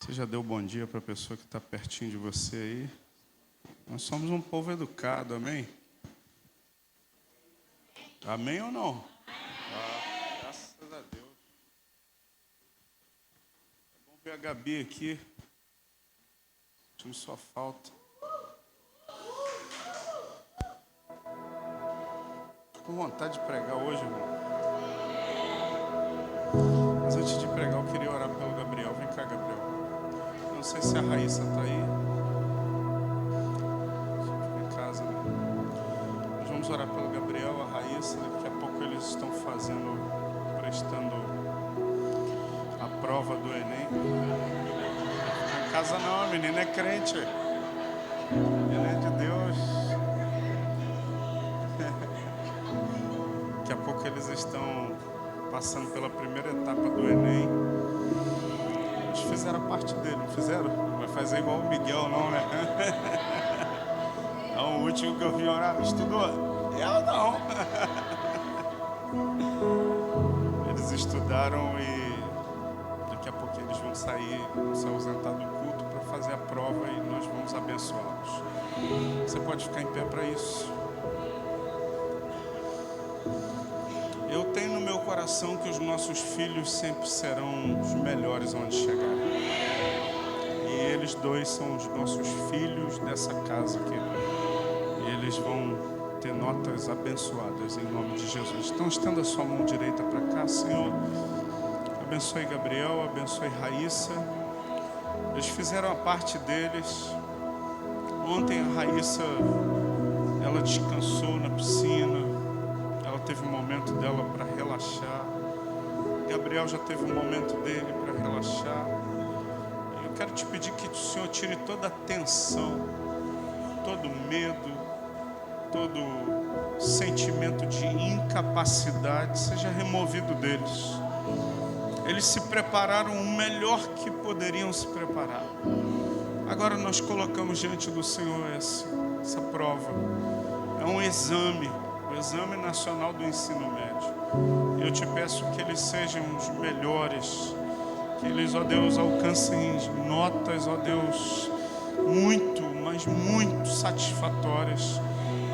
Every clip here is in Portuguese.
Você já deu bom dia para a pessoa que está pertinho de você aí? Nós somos um povo educado, amém? Amém ou não? Graças a Deus. É bom ver a Gabi aqui. Não só falta. Estou com vontade de pregar hoje, irmão. Mas antes de pregar, eu queria orar pelo Gabriel. Vem cá, Gabriel. Não sei se a Raíssa está aí. Fica em casa, né? Nós vamos orar pelo Gabriel, a Raíssa. Daqui a pouco eles estão prestando a prova do Enem. Fica em casa não, a menina é crente. Menina é de Deus. Daqui a pouco eles estão passando pela primeira etapa do Enem. Eles fizeram a parte dele, não fizeram? Não vai fazer igual o Miguel, não, né? É o último que eu vi orar. Estudou? Eu não. Eles estudaram e daqui a pouco eles vão sair, se ausentar do culto para fazer a prova e nós vamos abençoá-los. Você pode ficar em pé para isso. Eu tenho no meu coração que os nossos filhos sempre serão os melhores onde chegarem. E eles dois são os nossos filhos dessa casa aqui. E eles vão ter notas abençoadas em nome de Jesus. Então estenda a sua mão direita para cá, Senhor. Abençoe Gabriel, abençoe Raíssa. Eles fizeram a parte deles. Ontem a Raíssa, ela descansou na piscina. Ela teve um momento dela para relaxar. Gabriel já teve um momento dele para relaxar. Eu quero te pedir que o Senhor tire toda a tensão, todo medo, todo sentimento de incapacidade seja removido deles. Eles se prepararam o melhor que poderiam se preparar. Agora nós colocamos diante do Senhor essa prova. É um exame. O Exame Nacional do Ensino Médio. Eu te peço que eles sejam os melhores, que eles, ó Deus, alcancem notas, ó Deus, muito, mas muito satisfatórias.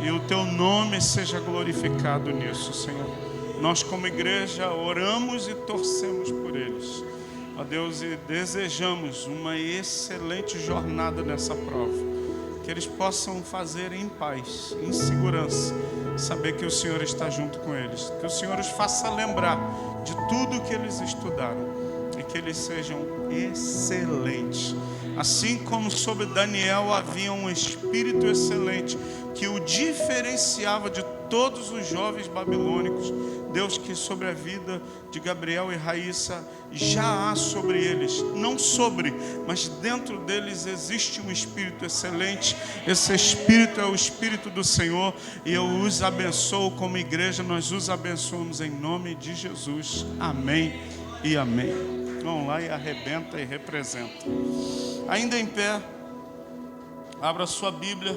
E o teu nome seja glorificado nisso, Senhor. Nós como igreja oramos e torcemos por eles, ó Deus, e desejamos uma excelente jornada nessa prova. Que eles possam fazer em paz, em segurança, saber que o Senhor está junto com eles. Que o Senhor os faça lembrar de tudo que eles estudaram e que eles sejam excelentes. Assim como sobre Daniel havia um espírito excelente que o diferenciava de todos os jovens babilônicos, Deus, que sobre a vida de Gabriel e Raíssa já há sobre eles, não sobre, mas dentro deles existe um espírito excelente. Esse espírito é o Espírito do Senhor e eu os abençoo como igreja, nós os abençoamos em nome de Jesus, amém e amém. Vamos lá e arrebenta e representa. Ainda em pé, abra sua Bíblia.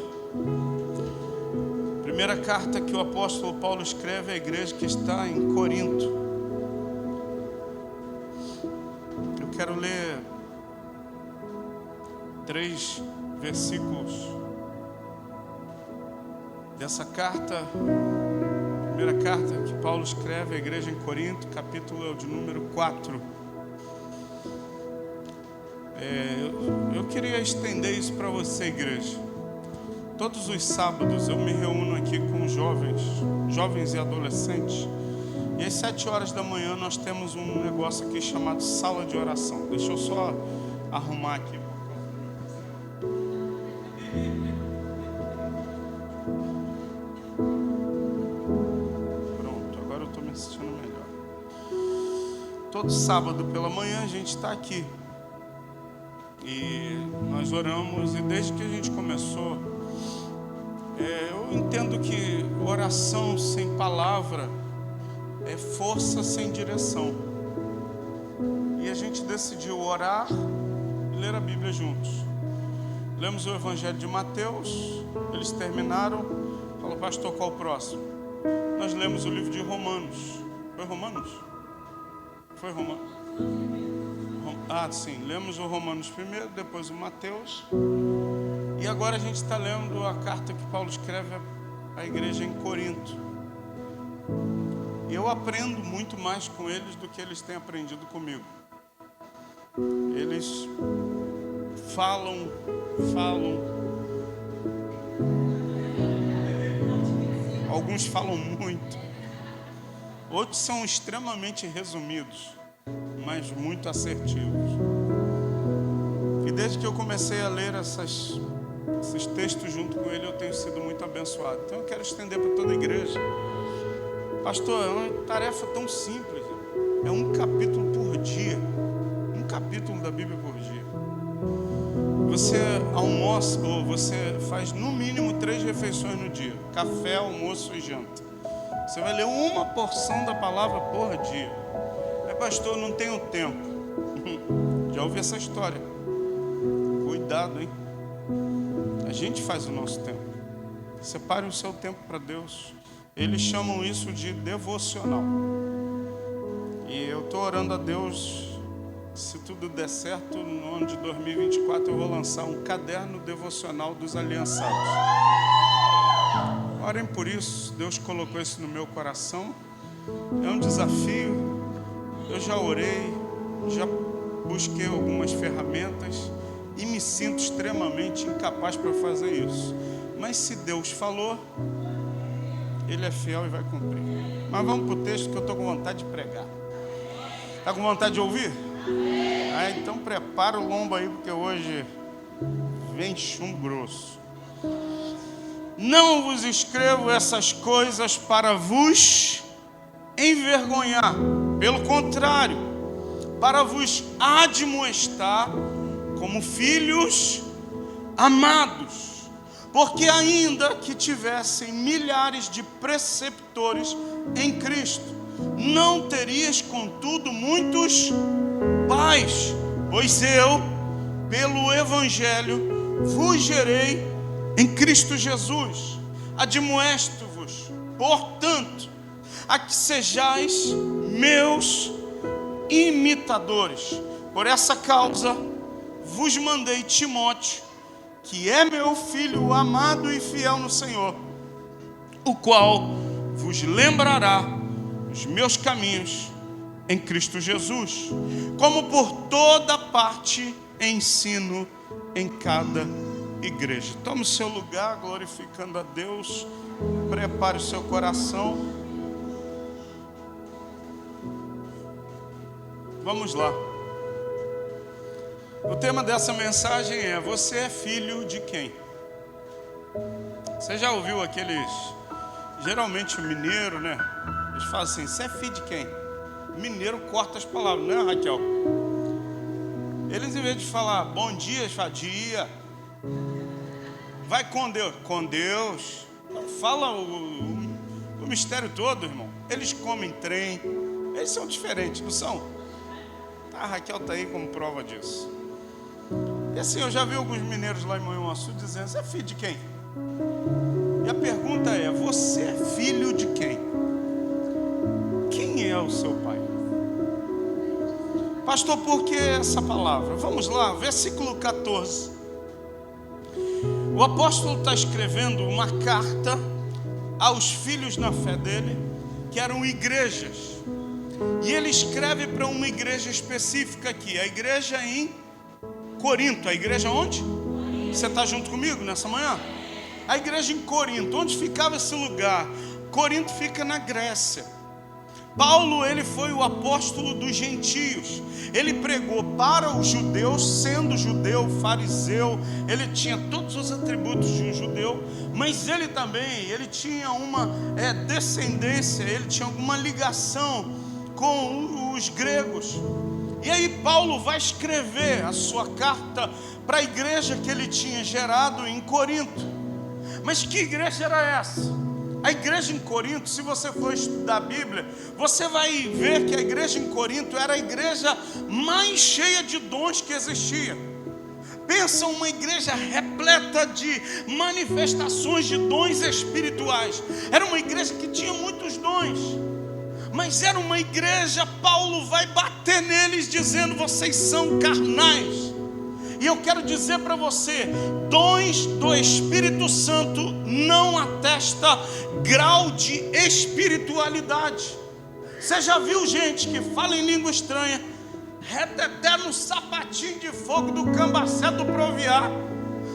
Primeira carta que o apóstolo Paulo escreve à igreja que está em Corinto. Eu quero ler 3 versículos dessa carta. Primeira carta que Paulo escreve à igreja em Corinto, capítulo é o de número 4. Eu queria estender isso para você, igreja. Todos os sábados eu me reúno aqui com jovens e adolescentes. E às 7 horas da manhã nós temos um negócio aqui chamado sala de oração. Deixa eu só arrumar aqui. Pronto, agora eu estou me sentindo melhor. Todo sábado pela manhã a gente está aqui. E nós oramos, e desde que a gente começou, eu entendo que oração sem palavra é força sem direção. E a gente decidiu orar e ler a Bíblia juntos. Lemos o Evangelho de Mateus, eles terminaram. Falou, pastor, qual o próximo? Nós lemos o livro de Romanos. Foi Romanos? Foi Romanos. Sim, lemos o Romanos primeiro, depois o Mateus. E agora a gente está lendo a carta que Paulo escreve à igreja em Corinto. E eu aprendo muito mais com eles do que eles têm aprendido comigo. Eles falam. Alguns falam muito. Outros são extremamente resumidos, mas muito assertivos. E desde que eu comecei a ler esses textos junto com ele, eu tenho sido muito abençoado. Então eu quero estender para toda a igreja. Pastor, é uma tarefa tão simples. É um capítulo por dia. Um capítulo da Bíblia por dia. Você almoça, ou você faz no mínimo 3 refeições no dia. Café, almoço e janta. Você vai ler uma porção da palavra por dia. Pastor, não tenho tempo. Já ouvi essa história. Cuidado, hein? A gente faz o nosso tempo. Separe o seu tempo para Deus. Eles chamam isso de devocional. E eu estou orando a Deus, se tudo der certo, no ano de 2024 eu vou lançar um caderno devocional dos aliançados. Orem por isso. Deus colocou isso no meu coração. É um desafio. Eu já orei, já busquei algumas ferramentas e me sinto extremamente incapaz para fazer isso. Mas se Deus falou, Ele é fiel e vai cumprir. Mas vamos para o texto que eu estou com vontade de pregar. Está com vontade de ouvir? Então prepara o lombo aí, porque hoje vem chumbo grosso. Não vos escrevo essas coisas para vos envergonhar. Pelo contrário, para vos admoestar como filhos amados, porque ainda que tivessem milhares de preceptores em Cristo, não terias contudo muitos pais, pois eu, pelo Evangelho, vos gerei em Cristo Jesus. Admoesto-vos, portanto, a que sejais meus imitadores. Por essa causa vos mandei Timóteo, que é meu filho amado e fiel no Senhor, o qual vos lembrará os meus caminhos em Cristo Jesus, como por toda parte ensino em cada igreja. Tome o seu lugar, glorificando a Deus. Prepare o seu coração. Vamos lá. O tema dessa mensagem é: você é filho de quem? Você já ouviu aqueles, geralmente mineiro, né? Eles falam assim: você é filho de quem? Mineiro corta as palavras, não é, Raquel? Eles, em vez de falar bom dia, eles falam dia. Vai com Deus. Com Deus. Não fala o mistério todo, irmão. Eles comem trem. Eles são diferentes, não são? A Raquel está aí como prova disso. E assim, eu já vi alguns mineiros lá em Manhuaçu dizendo: você é filho de quem? E a pergunta é: você é filho de quem? Quem é o seu pai? Pastor, por que essa palavra? Vamos lá, versículo 14. O apóstolo está escrevendo uma carta aos filhos na fé dele, que eram igrejas. E ele escreve para uma igreja específica aqui, a igreja em Corinto. A igreja onde? Você está junto comigo nessa manhã? A igreja em Corinto. Onde ficava esse lugar? Corinto fica na Grécia. Paulo, ele foi o apóstolo dos gentios. Ele pregou para os judeus, sendo judeu, fariseu. Ele tinha todos os atributos de um judeu, mas ele também, ele tinha uma descendência, ele tinha alguma ligação com os gregos. E aí Paulo vai escrever a sua carta para a igreja que ele tinha gerado em Corinto. Mas que igreja era essa? A igreja em Corinto, se você for estudar a Bíblia, você vai ver que a igreja em Corinto era a igreja mais cheia de dons que existia. Pensa uma igreja repleta de manifestações de dons espirituais. Era uma igreja que tinha muitos dons. Mas era uma igreja, Paulo vai bater neles dizendo: vocês são carnais. E eu quero dizer para você, dons do Espírito Santo não atesta grau de espiritualidade. Você já viu gente que fala em língua estranha, reteté no sapatinho de fogo do Cambacé do Proviar,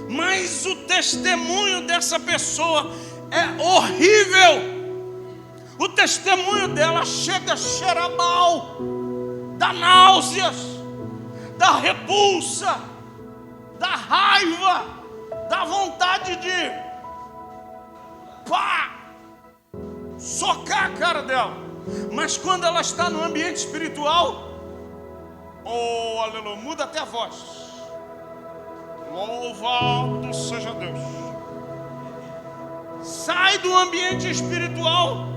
mas o testemunho dessa pessoa é horrível. O testemunho dela chega a cheirar mal, dá náuseas, dá repulsa, dá raiva, dá vontade de socar a cara dela. Mas quando ela está no ambiente espiritual, oh, aleluia, muda até a voz. Louvado seja Deus. Sai do ambiente espiritual,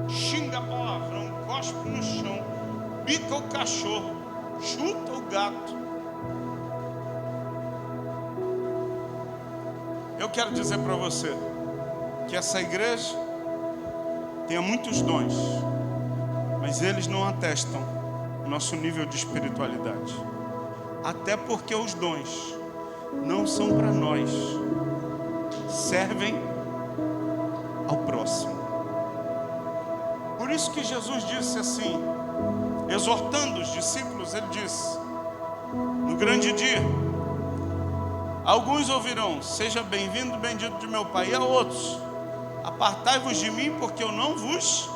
xinga palavrão, cospe no chão, bica o cachorro, chuta o gato. Eu quero dizer para você que essa igreja tenha muitos dons, mas eles não atestam nosso nível de espiritualidade. Até porque os dons não são para nós, servem ao próximo. Por isso que Jesus disse assim, exortando os discípulos, ele disse: no grande dia, alguns ouvirão: seja bem-vindo, bendito de meu Pai. E a outros: apartai-vos de mim, porque eu não vos.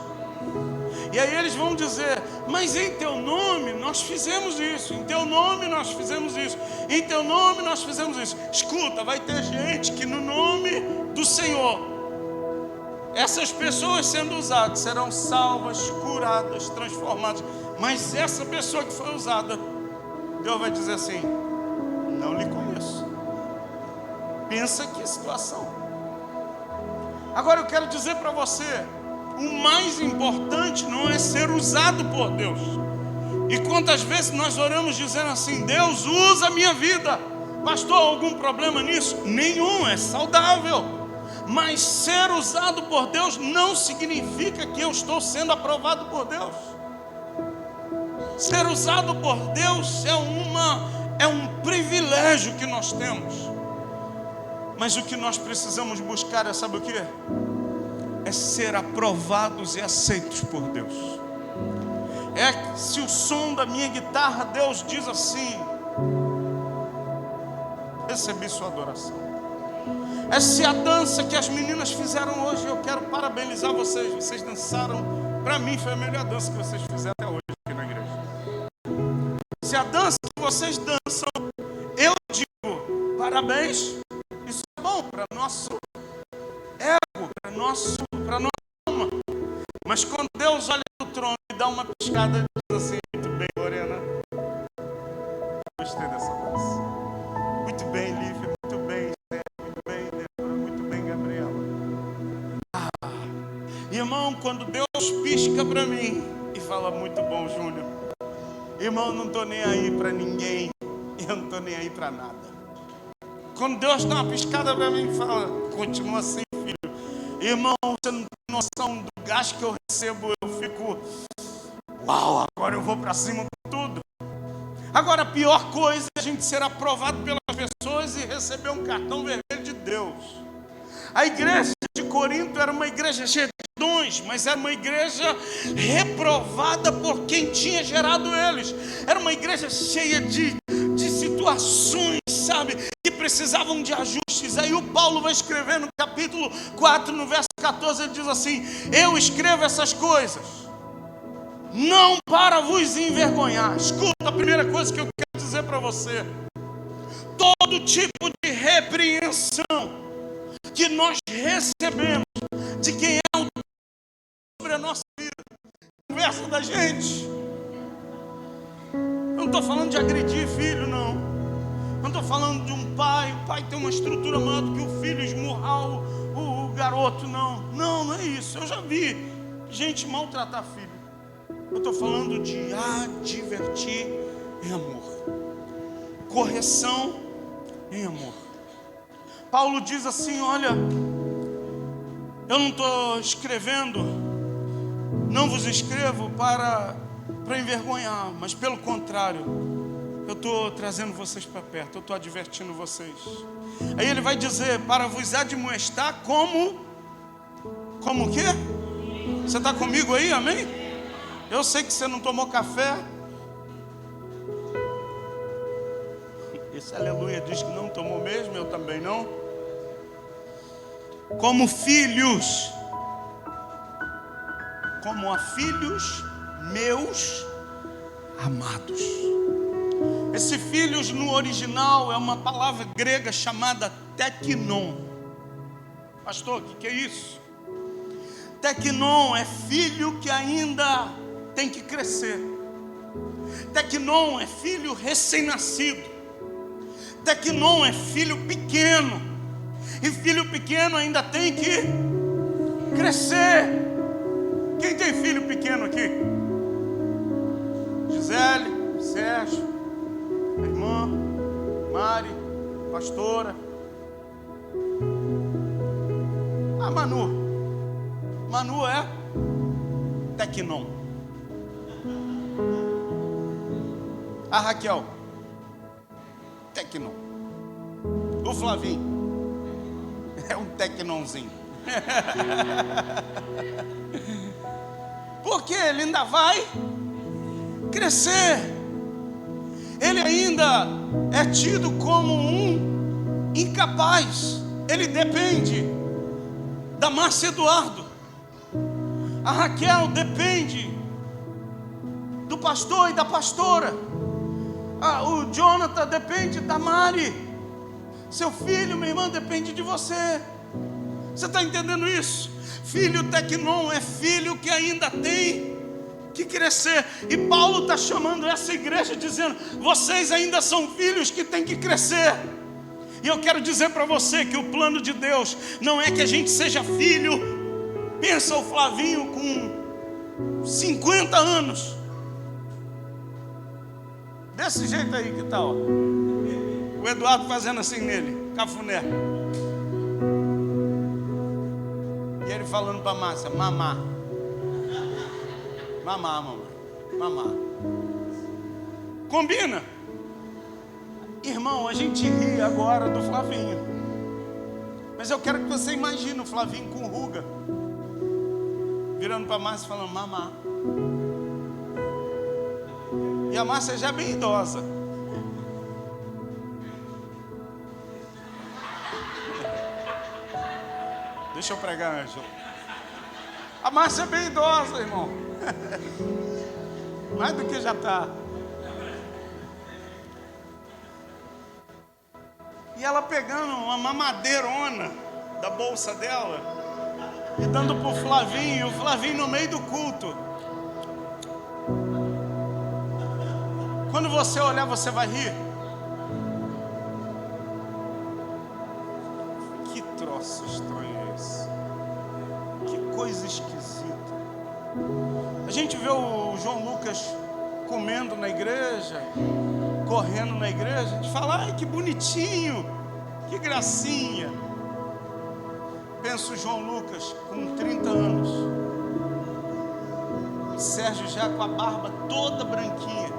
E aí eles vão dizer: mas em teu nome nós fizemos isso, em teu nome nós fizemos isso, em teu nome nós fizemos isso. Escuta, vai ter gente que no nome do Senhor, essas pessoas sendo usadas serão salvas, curadas, transformadas. Mas essa pessoa que foi usada, Deus vai dizer assim: não lhe conheço. Pensa que situação. Agora eu quero dizer para você, o mais importante não é ser usado por Deus. E quantas vezes nós oramos dizendo assim: Deus, usa a minha vida. Pastor, algum problema nisso? Nenhum, é saudável. Mas ser usado por Deus não significa que eu estou sendo aprovado por Deus. Ser usado por Deus é um privilégio que nós temos. Mas o que nós precisamos buscar é, sabe o quê? É ser aprovados e aceitos por Deus. É se o som da minha guitarra, Deus diz assim: recebi sua adoração. É se a dança que as meninas fizeram hoje, eu quero parabenizar vocês. Vocês dançaram, para mim foi a melhor dança que vocês fizeram até hoje aqui na igreja. Se a dança que vocês dançam, eu digo parabéns. Isso é bom para nosso ego, para nossa alma. Mas quando Deus olha no trono e dá uma piscada, ele diz assim: muito bem, Lorena, gostei dessa dança. Muito bem, Lívia, muito bem, Esther, muito bem, Débora, muito bem, Gabriela. Irmão, quando Deus pisca para mim e fala: muito bom, Júnior. Irmão, não estou nem aí para ninguém, eu não estou nem aí para nada. Quando Deus dá uma piscada para mim e fala: continua assim, filho. Irmão, você não tem noção do gasto que eu recebo. Eu fico: uau, agora eu vou para cima com tudo. Agora, a pior coisa é a gente ser aprovado pelas pessoas e receber um cartão vermelho de Deus. A igreja de Corinto era uma igreja cheia de dons, mas era uma igreja reprovada por quem tinha gerado eles. Era uma igreja cheia de situações, sabe, que precisavam de ajustes. Aí o Paulo vai escrever no capítulo 4, no verso 14, ele diz assim: eu escrevo essas coisas não para vos envergonhar. Escuta, a primeira coisa que eu quero dizer para você: todo tipo de repreensão que nós recebemos de quem é o sobre a nossa vida, conversa da gente. Eu não estou falando de agredir filho, não. Eu não estou falando de um pai, o pai tem uma estrutura maior do que o filho, esmurrar o garoto, não. Não, não é isso. Eu já vi gente maltratar filho. Eu estou falando de advertir em amor, correção em amor. Paulo diz assim: olha, eu não estou escrevendo Não vos escrevo para envergonhar, mas pelo contrário, eu estou trazendo vocês para perto, eu estou advertindo vocês. Aí ele vai dizer, para vos admoestar como o quê? Você está comigo aí, amém? Eu sei que você não tomou café. Esse aleluia diz que não tomou mesmo, eu também não. Como filhos, como a filhos meus amados. Esse filhos no original é uma palavra grega chamada teknon. Pastor, o que é isso? Teknon é filho que ainda tem que crescer. Teknon é filho recém-nascido. Teknon é filho pequeno. E filho pequeno ainda tem que crescer. Quem tem filho pequeno aqui? Gisele, Sérgio, a irmã, Mari, pastora. A Manu. Manu é teknon. A Raquel, teknon. O Flavinho é um teknonzinho. Porque ele ainda vai crescer. Ele ainda é tido como um incapaz. Ele depende da Márcia Eduardo. A Raquel depende do pastor e da pastora. O Jonathan depende da Mari. Seu filho, minha irmã, depende de você. Você está entendendo isso? Filho teknon é filho que ainda tem que crescer. E Paulo está chamando essa igreja dizendo, vocês ainda são filhos que têm que crescer. E eu quero dizer para você que o plano de Deus não é que a gente seja filho. Pensa o Flavinho com 50 anos. Desse jeito aí, que tal? O Eduardo fazendo assim nele, cafuné. E ele falando para a Márcia, mamá. Mamá, mamãe. Mamá. Combina? Irmão, a gente ri agora do Flavinho. Mas eu quero que você imagine o Flavinho com ruga. Virando para a Márcia falando, mamá. E a Márcia já é bem idosa. Deixa eu pregar, Ângelo. A Márcia é bem idosa, irmão. Mais do que já está. E ela pegando uma mamadeirona da bolsa dela e dando pro Flavinho, e o Flavinho no meio do culto. Quando você olhar, você vai rir. Que troço estranho é esse? Que coisa esquisita. A gente vê o João Lucas comendo na igreja, correndo na igreja, a gente fala, ai que bonitinho, que gracinha. Penso o João Lucas com 30 anos, o Sérgio já com a barba toda branquinha,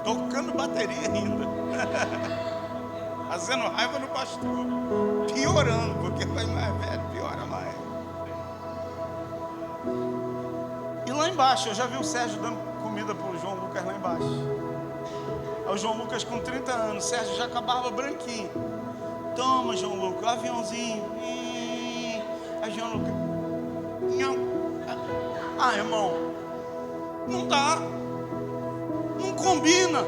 tocando bateria ainda, fazendo raiva no pastor, piorando, porque vai mais velho, piora mais. E lá embaixo, eu já vi o Sérgio dando comida para o João Lucas lá embaixo. Aí o João Lucas com 30 anos, o Sérgio já com a barba branquinha. Toma, João Lucas, aviãozinho. Aí João Lucas, ah, irmão, não dá, não combina.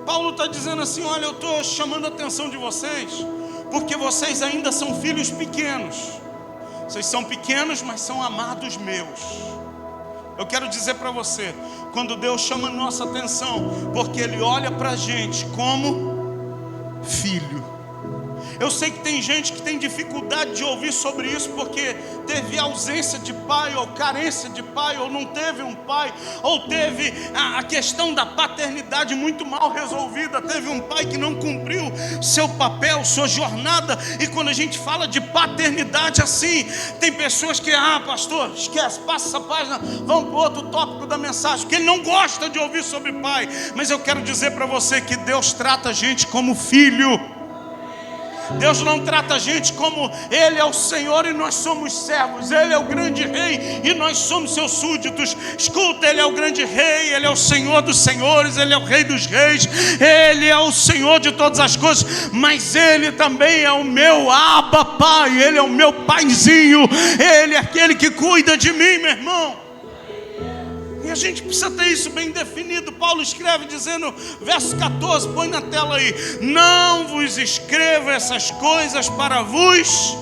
Paulo está dizendo assim, olha, eu estou chamando a atenção de vocês, porque vocês ainda são filhos pequenos. Vocês são pequenos, mas são amados meus. Eu quero dizer para você, quando Deus chama nossa atenção, porque Ele olha para a gente como filho. Eu sei que tem gente que tem dificuldade de ouvir sobre isso porque teve ausência de pai, ou carência de pai, ou não teve um pai, ou teve a questão da paternidade muito mal resolvida, teve um pai que não cumpriu seu papel, sua jornada. E quando a gente fala de paternidade assim, tem pessoas que, pastor, esquece, passa essa página, vamos para o outro tópico da mensagem, porque ele não gosta de ouvir sobre pai. Mas eu quero dizer para você que Deus trata a gente como filho. Deus não trata a gente como Ele é o Senhor e nós somos servos. Ele é o grande rei e nós somos seus súditos. Escuta, Ele é o grande rei, Ele é o Senhor dos senhores, Ele é o rei dos reis, Ele é o Senhor de todas as coisas. Mas Ele também é o meu Abba Pai, Ele é o meu paizinho, Ele é aquele que cuida de mim, meu irmão. E a gente precisa ter isso bem definido. Paulo escreve dizendo, verso 14, põe na tela aí: não vos escrevo essas coisas para vos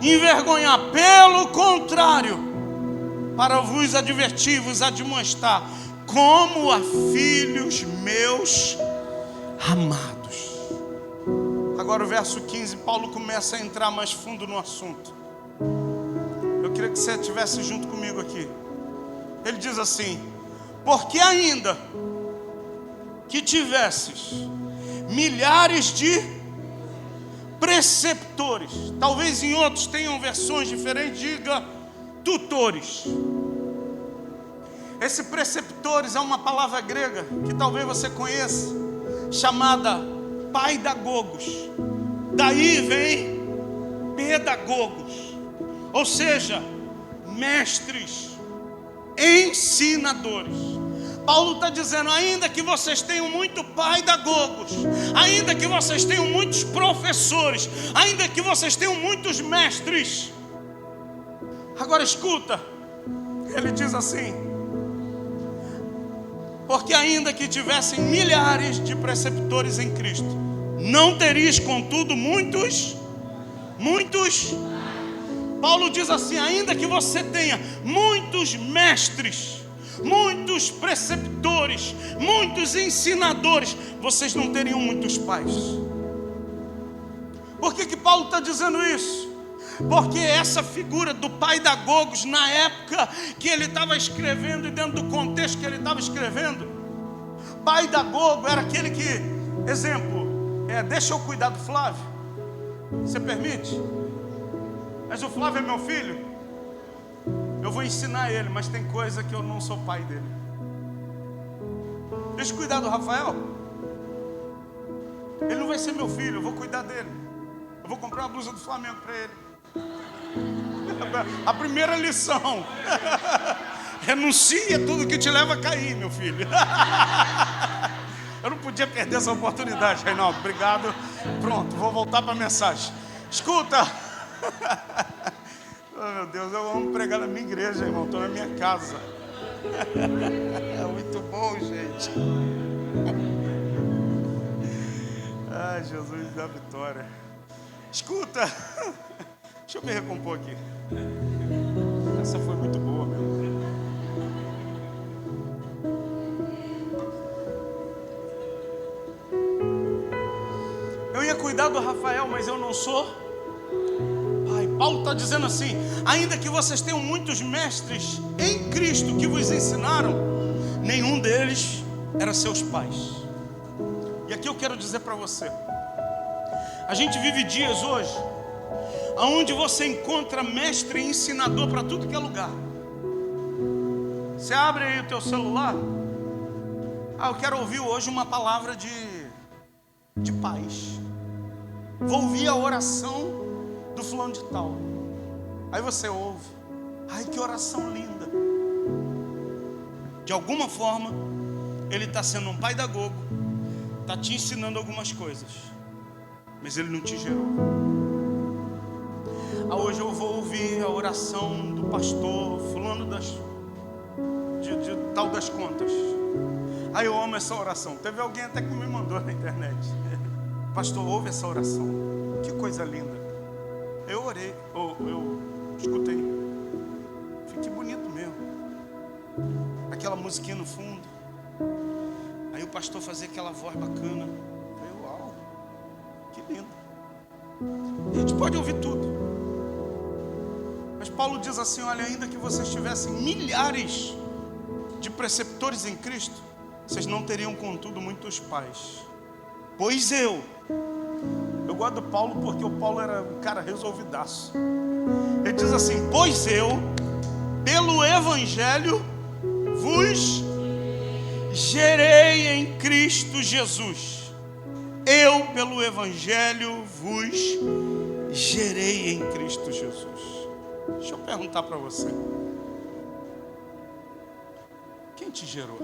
envergonhar, pelo contrário, para vos advertir, vos admoestar, como a filhos meus amados. Agora o verso 15, Paulo começa a entrar mais fundo no assunto. Eu queria que você estivesse junto comigo aqui. Ele diz assim: porque ainda que tivesses milhares de preceptores, talvez em outros tenham versões diferentes, diga tutores. Esse preceptores é uma palavra grega que talvez você conheça, chamada paidagogos. Daí vem pedagogos, ou seja, mestres, ensinadores. Paulo está dizendo, ainda que vocês tenham muito paidagogos, ainda que vocês tenham muitos professores, ainda que vocês tenham muitos mestres, agora escuta, ele diz assim: porque ainda que tivessem milhares de preceptores em Cristo, não terias contudo muitos. Paulo diz assim, ainda que você tenha muitos mestres, muitos preceptores, muitos ensinadores, vocês não teriam muitos pais. Por que Paulo está dizendo isso? Porque essa figura do paidagogos, na época que ele estava escrevendo e dentro do contexto que ele estava escrevendo, paidagogo era aquele que, exemplo, deixa eu cuidar do Flávio, você permite? Mas o Flávio é meu filho, eu vou ensinar ele, mas tem coisa que eu não sou pai dele. Deixa eu cuidar do Rafael, ele não vai ser meu filho, eu vou cuidar dele. Eu vou comprar uma blusa do Flamengo para ele. A primeira lição: renuncie a tudo que te leva a cair, meu filho. Eu não podia perder essa oportunidade, Reinaldo, obrigado. Pronto, vou voltar para a mensagem. Escuta. Oh, meu Deus, eu amo pregar na minha igreja, irmão. Estou na minha casa. É muito bom, gente. Ai, Jesus da vitória. Escuta. Deixa eu me recompor aqui. Essa foi muito boa, meu. Eu ia cuidar do Rafael, mas eu não sou pai. Paulo está dizendo assim: ainda que vocês tenham muitos mestres em Cristo que vos ensinaram, nenhum deles era seus pais. E aqui eu quero dizer para você, a gente vive dias hoje onde você encontra mestre e ensinador para tudo que é lugar. Você abre aí o teu celular, eu quero ouvir hoje uma palavra de paz. Vou ouvir a oração do fulano de tal. Aí você ouve, ai que oração linda. De alguma forma, ele está sendo um pedagogo, está te ensinando algumas coisas, mas ele não te gerou. Hoje eu vou ouvir a oração do pastor fulano de tal das contas. Aí eu amo essa oração. Teve alguém até que me mandou na internet: pastor, ouve essa oração, que coisa linda. Eu orei, eu escutei, fiquei bonito mesmo. Aquela musiquinha no fundo, aí o pastor fazia aquela voz bacana. Eu falei, uau, que lindo. A gente pode ouvir tudo. Mas Paulo diz assim, olha, ainda que vocês tivessem milhares de preceptores em Cristo, vocês não teriam contudo muitos pais. Pois eu gosto do Paulo porque o Paulo era um cara resolvidaço. Ele diz assim, pois eu, pelo Evangelho, vos gerei em Cristo Jesus. Eu, pelo Evangelho, vos gerei em Cristo Jesus. Deixa eu perguntar para você. Quem te gerou?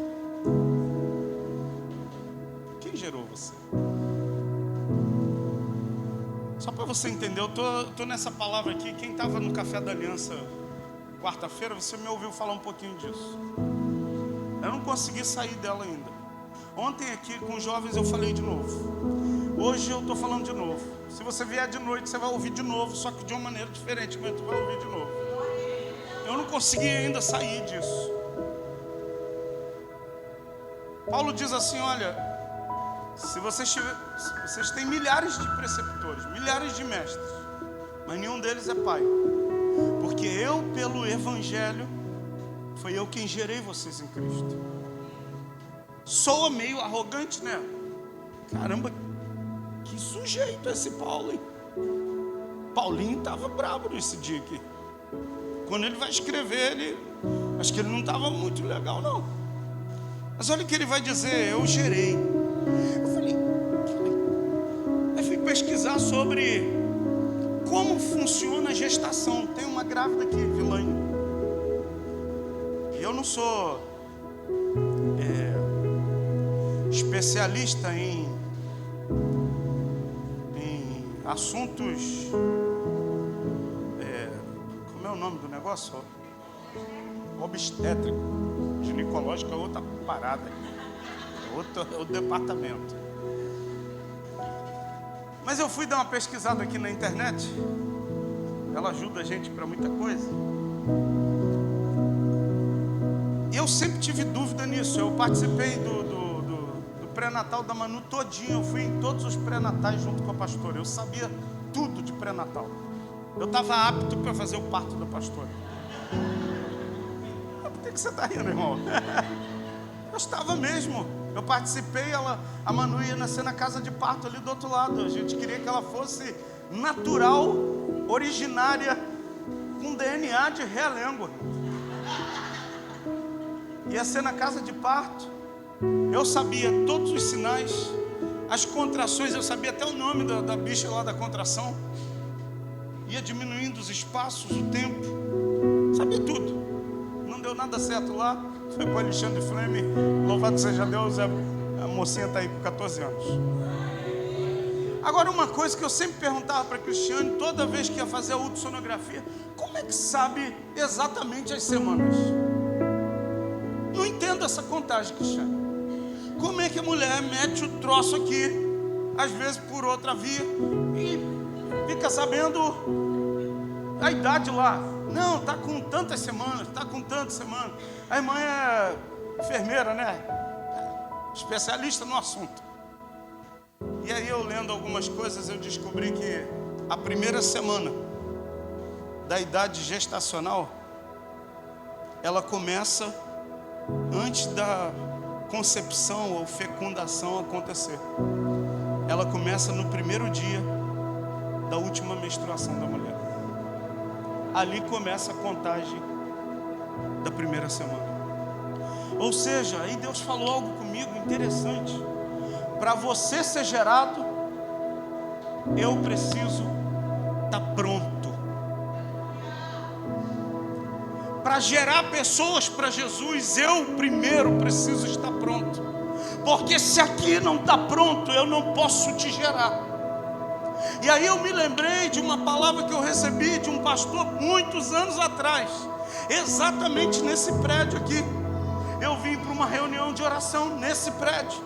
Quem gerou você? Só para você entender, eu tô nessa palavra aqui. Quem estava no Café da Aliança quarta-feira, você me ouviu falar um pouquinho disso. Eu não consegui sair dela ainda. Ontem aqui com os jovens eu falei de novo. Hoje eu estou falando de novo. Se você vier de noite, você vai ouvir de novo, só que de uma maneira diferente, mas tu vai ouvir de novo. Eu não consegui ainda sair disso. Paulo diz assim, olha, se vocês têm milhares de preceptores, milhares de mestres, mas nenhum deles é pai. Porque eu, pelo Evangelho, foi eu quem gerei vocês em Cristo. Soa meio arrogante, né? Caramba, que sujeito esse Paulo, hein? Paulinho estava bravo nesse dia aqui. Quando ele vai escrever, acho que ele não estava muito legal, não. Mas olha o que ele vai dizer, eu gerei. Eu falei, aí fui pesquisar sobre como funciona a gestação. Tem uma grávida aqui, Vilane. E eu não sou especialista em assuntos, como é o nome do negócio? Obstétrico, ginecológico é outra parada, é outro departamento. Mas eu fui dar uma pesquisada aqui na internet, ela ajuda a gente para muita coisa. E eu sempre tive dúvida nisso. Eu participei do pré-natal da Manu todinho. Eu fui em todos os pré-natais junto com a pastora. Eu sabia tudo de pré-natal. Eu estava apto para fazer o parto da pastora. Por que você está rindo, irmão? Eu estava mesmo. Eu participei, a Manu ia nascer na casa de parto ali do outro lado. A gente queria que ela fosse natural, originária, com DNA de realengo. Ia ser na casa de parto. Eu sabia todos os sinais, as contrações, eu sabia até o nome da bicha lá da contração. Ia diminuindo os espaços, o tempo. Sabia tudo. Não deu nada certo lá. Foi com o Alexandre Fleme. Louvado seja Deus, a mocinha está aí com 14 anos. Agora, uma coisa que eu sempre perguntava para a Cristiane, toda vez que ia fazer a ultrassonografia, como é que sabe exatamente as semanas? Não entendo essa contagem, Cristiane. Como é que a mulher mete o troço aqui, às vezes por outra via, e fica sabendo a idade lá? Não, está com tantas semanas, está com tantas semanas. A irmã é enfermeira, né? Especialista no assunto. E aí eu lendo algumas coisas, eu descobri que a primeira semana da idade gestacional, ela começa antes da concepção ou fecundação acontecer. Ela começa no primeiro dia da última menstruação da mulher. Ali começa a contagem da primeira semana. Ou seja, aí Deus falou algo comigo interessante. Para você ser gerado, eu preciso estar pronto. Para gerar pessoas para Jesus, eu primeiro preciso estar pronto. Porque se aqui não está pronto, eu não posso te gerar. E aí eu me lembrei de uma palavra que eu recebi de um pastor muitos anos atrás. Exatamente nesse prédio aqui. Eu vim para uma reunião de oração nesse prédio.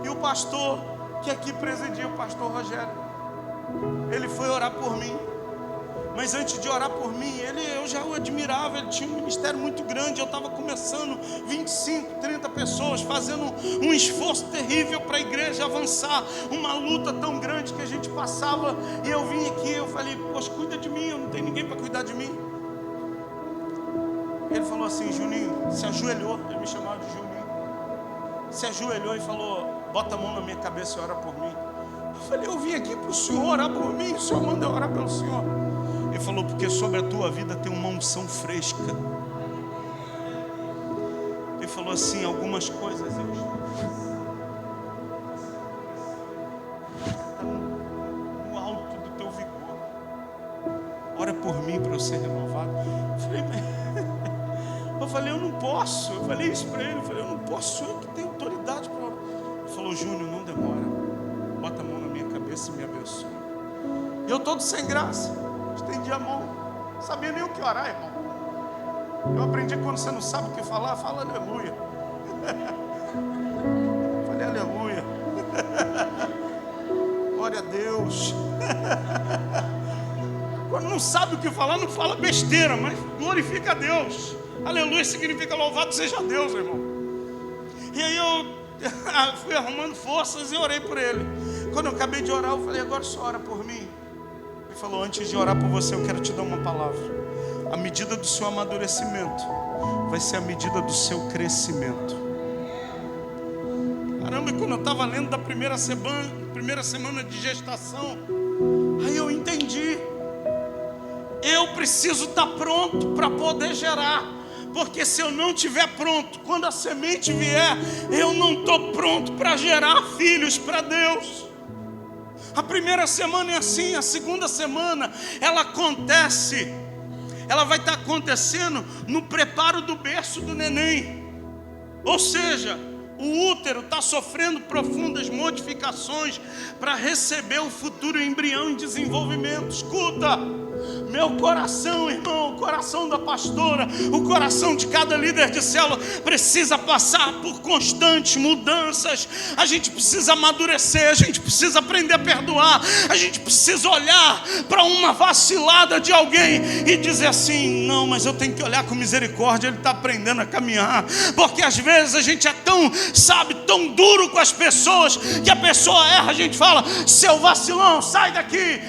E o pastor que aqui presidia, o pastor Rogério, ele foi orar por mim. Mas antes de orar por mim, eu já o admirava. Ele tinha um ministério muito grande. Eu estava começando, 25, 30 pessoas, fazendo um esforço terrível para a igreja avançar. Uma luta tão grande que a gente passava. E eu vim aqui, eu falei, poxa, cuida de mim, eu não tenho ninguém para cuidar de mim. Ele falou assim, Juninho, se ajoelhou. Ele me chamava de Juninho. Se ajoelhou e falou, bota a mão na minha cabeça e ora por mim. Eu falei, eu vim aqui para o Senhor orar por mim. O Senhor manda eu orar pelo Senhor. Ele falou, porque sobre a tua vida tem uma unção fresca. Ele falou assim, algumas coisas eu estou no alto do teu vigor. Ora por mim para eu ser renovado. Eu falei, eu não posso. Eu falei isso para ele. Eu falei, eu não posso. Eu que tenho autoridade para. Ele falou, Júnior, não demora. Bota a mão na minha cabeça e me abençoa. E eu todo sem graça. Estendi a mão, não sabia nem o que orar, irmão. Eu aprendi que quando você não sabe o que falar, fala aleluia. Falei aleluia. Glória a Deus. Quando não sabe o que falar, não fala besteira, mas glorifica a Deus. Aleluia significa louvado seja Deus, irmão. E aí eu fui arrumando forças e orei por ele. Quando eu acabei de orar, eu falei, agora só ora por mim. Ele falou, antes de orar por você, eu quero te dar uma palavra. A medida do seu amadurecimento vai ser a medida do seu crescimento. Caramba, e quando eu estava lendo da primeira semana de gestação, aí eu entendi. Eu preciso estar pronto para poder gerar. Porque se eu não estiver pronto, quando a semente vier, eu não estou pronto para gerar filhos para Deus. A primeira semana é assim, a segunda semana ela vai estar acontecendo no preparo do berço do neném. Ou seja, o útero está sofrendo profundas modificações para receber o futuro embrião em desenvolvimento. Escuta, meu coração, irmão, o coração da pastora, o coração de cada líder de célula precisa passar por constantes mudanças. A gente precisa amadurecer, a gente precisa aprender a perdoar, a gente precisa olhar para uma vacilada de alguém e dizer assim, não, mas eu tenho que olhar com misericórdia, ele está aprendendo a caminhar. Porque às vezes a gente é tão duro com as pessoas, que a pessoa erra, a gente fala, seu vacilão, sai daqui,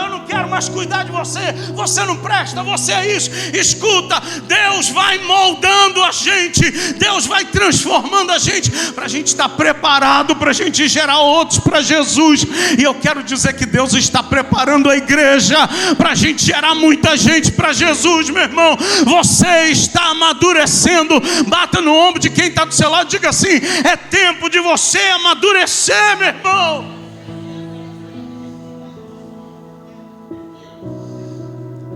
eu não quero mais cuidar de você, você não presta, você é isso. Escuta, Deus vai moldando a gente, Deus vai transformando a gente, para a gente estar preparado, para a gente gerar outros para Jesus. E eu quero dizer que Deus está preparando a igreja, para a gente gerar muita gente para Jesus, meu irmão. Você está amadurecendo. Bata no ombro de quem está do seu lado e diga assim, é tempo de você amadurecer, meu irmão.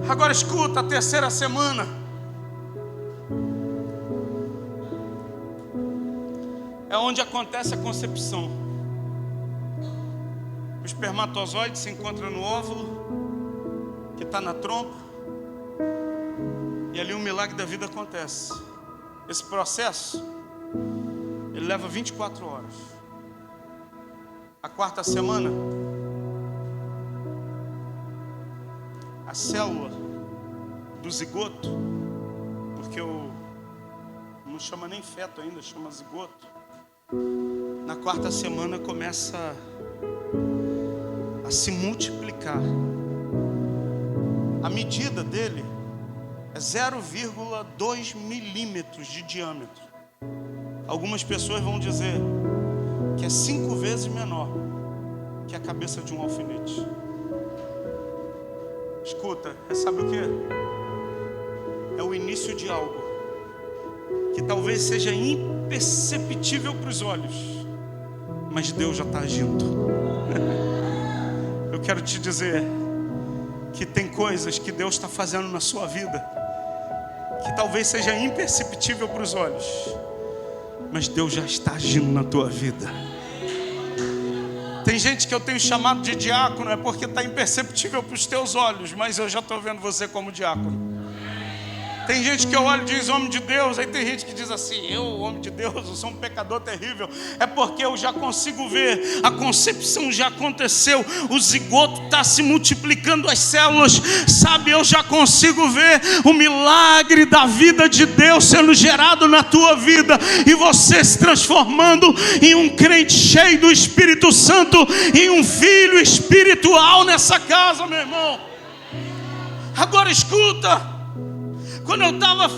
Agora escuta, a terceira semana é onde acontece a concepção. O espermatozoide se encontra no óvulo, que está na trompa, e ali um milagre da vida acontece. Esse processo, ele leva 24 horas. A quarta semana, a célula do zigoto, porque não chama nem feto ainda, chama zigoto. Na quarta semana começa a se multiplicar. A medida dele é 0,2 milímetros de diâmetro. Algumas pessoas vão dizer que é 5 vezes menor que a cabeça de um alfinete. Escuta, sabe o que? É o início de algo que talvez seja imperceptível para os olhos, mas Deus já está agindo. Eu quero te dizer que tem coisas que Deus está fazendo na sua vida que talvez seja imperceptível para os olhos, mas Deus já está agindo na tua vida. Tem gente que eu tenho chamado de diácono, é porque está imperceptível para os teus olhos, mas eu já estou vendo você como diácono. Tem gente que eu olho e diz homem de Deus, aí tem gente que diz assim, eu, homem de Deus, eu sou um pecador terrível. É porque eu já consigo ver, a concepção já aconteceu, o zigoto está se multiplicando, as células, sabe, eu já consigo ver o milagre da vida de Deus sendo gerado na tua vida, e você se transformando em um crente cheio do Espírito Santo, em um filho espiritual nessa casa, meu irmão. Agora escuta, quando eu estava,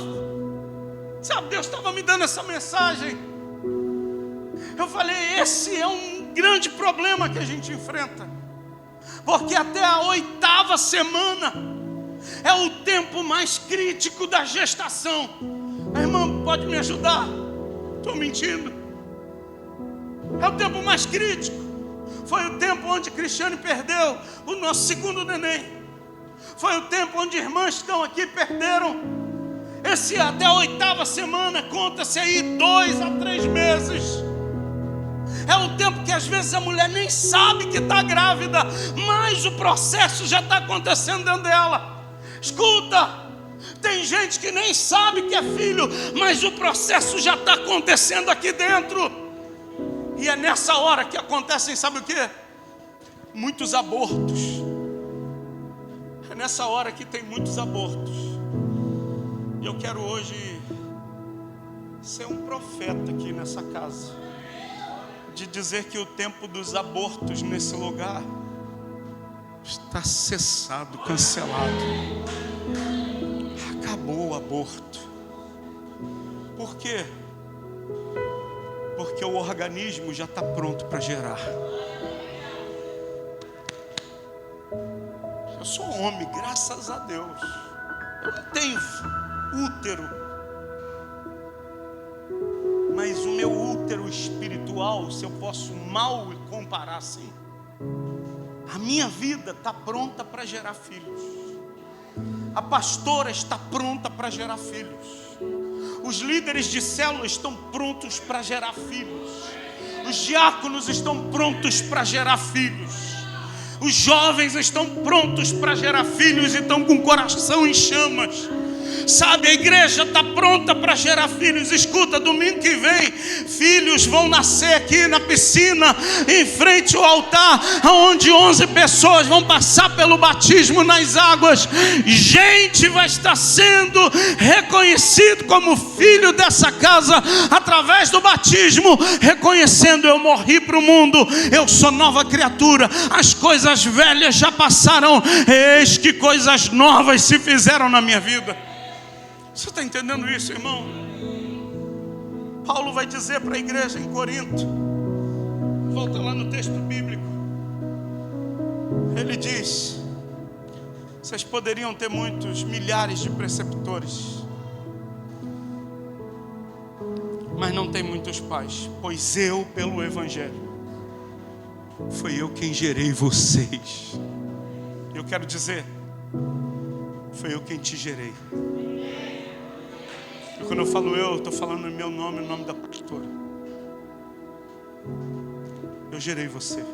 sabe, Deus estava me dando essa mensagem, eu falei, esse é um grande problema que a gente enfrenta, porque até a 8ª semana é o tempo mais crítico da gestação. A irmã pode me ajudar? Estou mentindo? É o tempo mais crítico. Foi o tempo onde Cristiane perdeu o nosso segundo neném. Foi o tempo onde irmãs que estão aqui perderam. Esse até a 8ª semana, conta-se aí 2 a 3 meses. É o tempo que às vezes a mulher nem sabe que está grávida, mas o processo já está acontecendo dentro dela. Escuta, tem gente que nem sabe que é filho, mas o processo já está acontecendo aqui dentro. E é nessa hora que acontecem, sabe o que? Muitos abortos. É nessa hora que tem muitos abortos. E eu quero hoje ser um profeta aqui nessa casa, de dizer que o tempo dos abortos nesse lugar está cessado, cancelado. Acabou o aborto. Por quê? Porque o organismo já está pronto para gerar. Eu sou homem, graças a Deus. Eu não tenho útero. Mas o meu útero espiritual, se eu posso mal comparar assim, a minha vida está pronta para gerar filhos. A pastora está pronta para gerar filhos. Os líderes de célula estão prontos para gerar filhos. Os diáconos estão prontos para gerar filhos. Os jovens estão prontos para gerar filhos e estão com o coração em chamas. Sabe, a igreja está pronta para gerar filhos. Escuta, domingo que vem, filhos vão nascer aqui na piscina, em frente ao altar, onde 11 pessoas vão passar pelo batismo nas águas. Gente vai estar sendo reconhecido como filho dessa casa, através do batismo, reconhecendo, eu morri para o mundo, eu sou nova criatura, as coisas velhas já passaram, eis que coisas novas se fizeram na minha vida. Você está entendendo isso, irmão? Paulo vai dizer para a igreja em Corinto, volta lá no texto bíblico, ele diz, vocês poderiam ter muitos milhares de preceptores, mas não tem muitos pais, pois eu, pelo evangelho, foi eu quem gerei vocês. Eu quero dizer, foi eu quem te gerei. E quando eu falo eu estou falando em meu nome, em nome da pastora. Eu gerei você.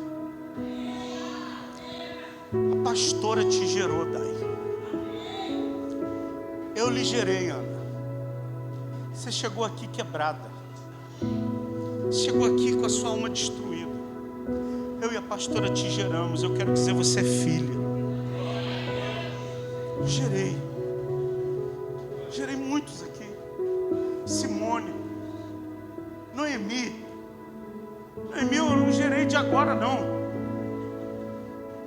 A pastora te gerou, Dai. Eu lhe gerei, Ana. Você chegou aqui quebrada. Chegou aqui com a sua alma destruída. Eu e a pastora te geramos. Eu quero dizer, você é filha. Eu gerei. Gerei muitos aqui. Simone, Noemi eu não gerei de agora não.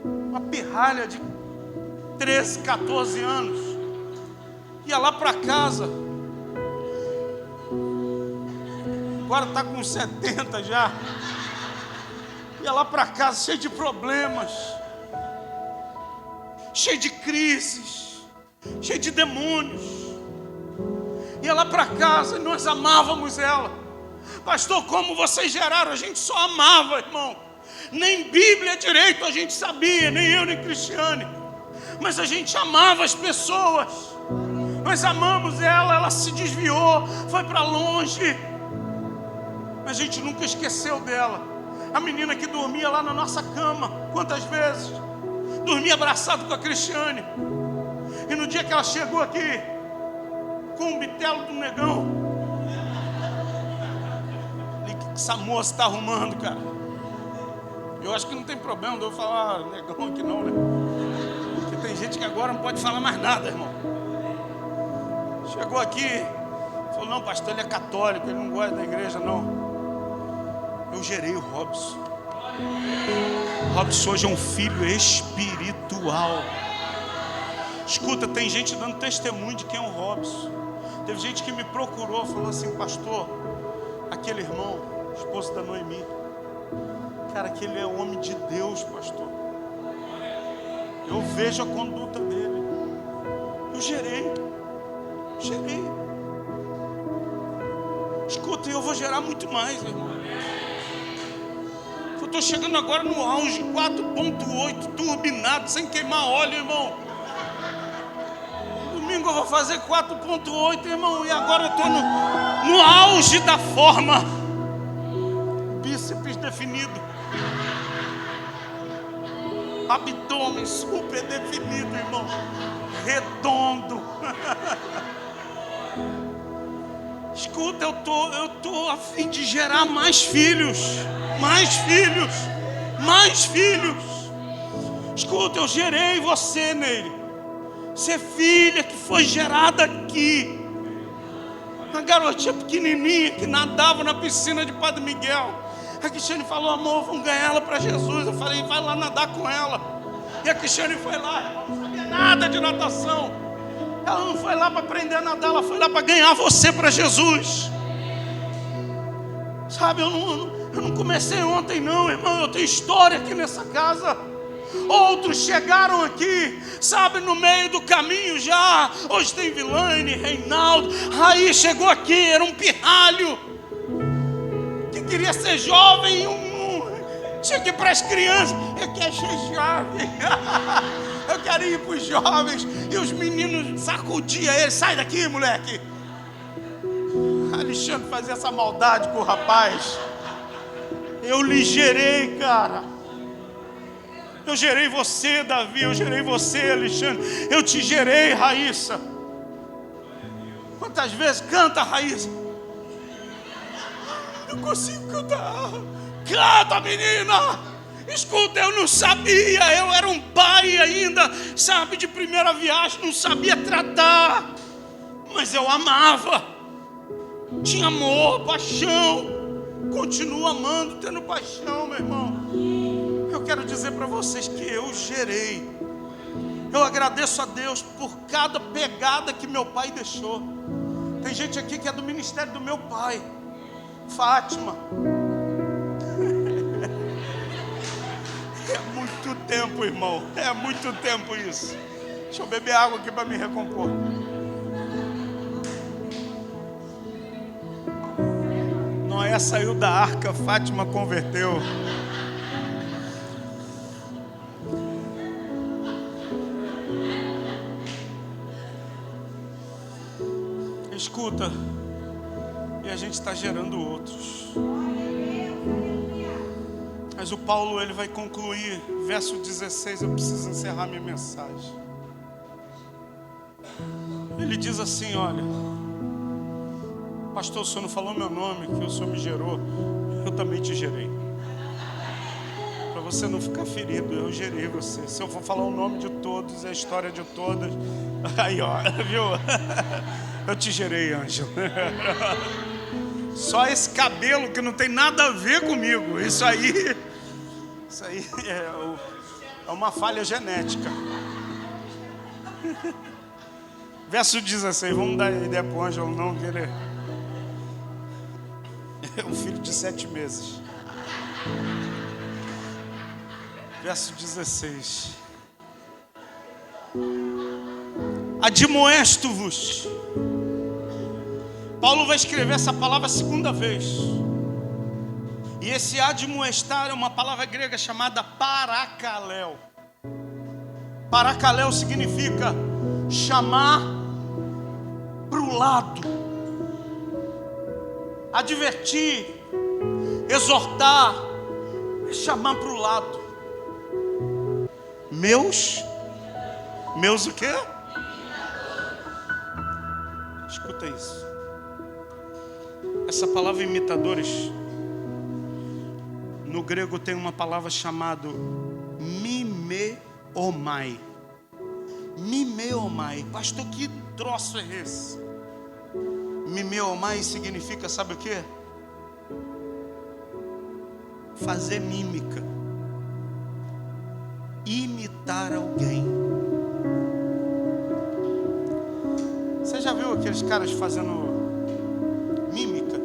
Uma pirralha de 13, 14 anos, ia lá para casa, agora está com 70 já, ia lá para casa cheio de problemas, cheio de crises, cheio de demônios. Ia lá para casa e nós amávamos ela. Pastor, como vocês geraram? A gente só amava, irmão. Nem Bíblia direito a gente sabia, nem eu, nem Cristiane. Mas a gente amava as pessoas. Nós amamos ela, ela se desviou, foi para longe. Mas a gente nunca esqueceu dela. A menina que dormia lá na nossa cama, quantas vezes? Dormia abraçado com a Cristiane. E no dia que ela chegou aqui, com o bitelo do negão. O que essa moça está arrumando, cara? Eu acho que não tem problema de eu falar negão aqui não, né? Porque tem gente que agora não pode falar mais nada, irmão. Chegou aqui, falou, não, pastor, ele é católico, ele não gosta da igreja, não. Eu gerei o Robson. Robson hoje é um filho espiritual. Escuta, tem gente dando testemunho de quem é o Robson. Teve gente que me procurou, falou assim, pastor, aquele irmão, esposo da Noemi, cara, aquele é homem de Deus, pastor. Eu vejo a conduta dele. Eu gerei. Escuta, eu vou gerar muito mais, irmão. Eu estou chegando agora no auge, 4.8, turbinado, sem queimar óleo, irmão. Domingo eu vou fazer 4.8, irmão, e agora eu estou no auge da forma. Bíceps definido. Abdômen super definido, irmão. Redondo. Escuta, eu tô a fim de gerar mais filhos. Escuta, eu gerei você nele. Você é filha que foi gerada aqui. Uma garotinha pequenininha que nadava na piscina de Padre Miguel. A Cristiane falou, amor, vamos ganhar ela para Jesus. Eu falei, vai lá nadar com ela. E a Cristiane foi lá, ela não sabia nada de natação. Ela não foi lá para aprender a nadar, ela foi lá para ganhar você para Jesus. Sabe, eu não comecei ontem não, irmão. Eu tenho história aqui nessa casa. Outros chegaram aqui, sabe, no meio do caminho já. Hoje tem Vilane, Reinaldo. Raí chegou aqui, era um pirralho que queria ser jovem, tinha que ir para as crianças. Eu quero ser jovem. Eu quero ir para os jovens. E os meninos sacudiam ele. Sai daqui, moleque. Alexandre fazia essa maldade com o rapaz. Eu lhe gerei, cara. Eu gerei você, Davi. Eu gerei você, Alexandre. Eu te gerei, Raíssa. Quantas vezes canta, Raíssa? Não consigo cantar. Canta, menina. Escuta, eu não sabia. Eu era um pai ainda, sabe, de primeira viagem. Não sabia tratar. Mas eu amava. Tinha amor, paixão. Continuo amando, tendo paixão, meu irmão. Eu quero dizer para vocês que eu gerei. Eu agradeço a Deus por cada pegada que meu pai deixou. Tem gente aqui que é do ministério do meu pai, Fátima. É muito tempo, irmão. É muito tempo isso. Deixa eu beber água aqui para me recompor. Noé saiu da arca, Fátima converteu. Escuta, e a gente está gerando outros. Mas o Paulo, ele vai concluir, verso 16, eu preciso encerrar minha mensagem. Ele diz assim, olha, pastor, o senhor não falou meu nome, que o senhor me gerou, eu também te gerei. Para você não ficar ferido, eu gerei você. Se eu for falar o nome de todos, a história de todas, aí ó, viu? Eu te gerei, anjo. Só esse cabelo que não tem nada a ver comigo. Isso aí é uma falha genética. Verso 16, vamos dar ideia para o Ângelo não, que ele é um filho de 7 meses. Verso 16. Admoesto-vos. Paulo vai escrever essa palavra a segunda vez. E esse admoestar é uma palavra grega chamada paracaléu. Paracaléu significa chamar para o lado, advertir, exortar, chamar para o lado. Meus o quê? Escuta, Escuta isso. Essa palavra imitadores, no grego tem uma palavra chamada mimeomai. Mimeomai. Pastor, que troço é esse? Mimeomai significa, sabe o quê? Fazer mímica. Imitar alguém. Você já viu aqueles caras fazendo mímica?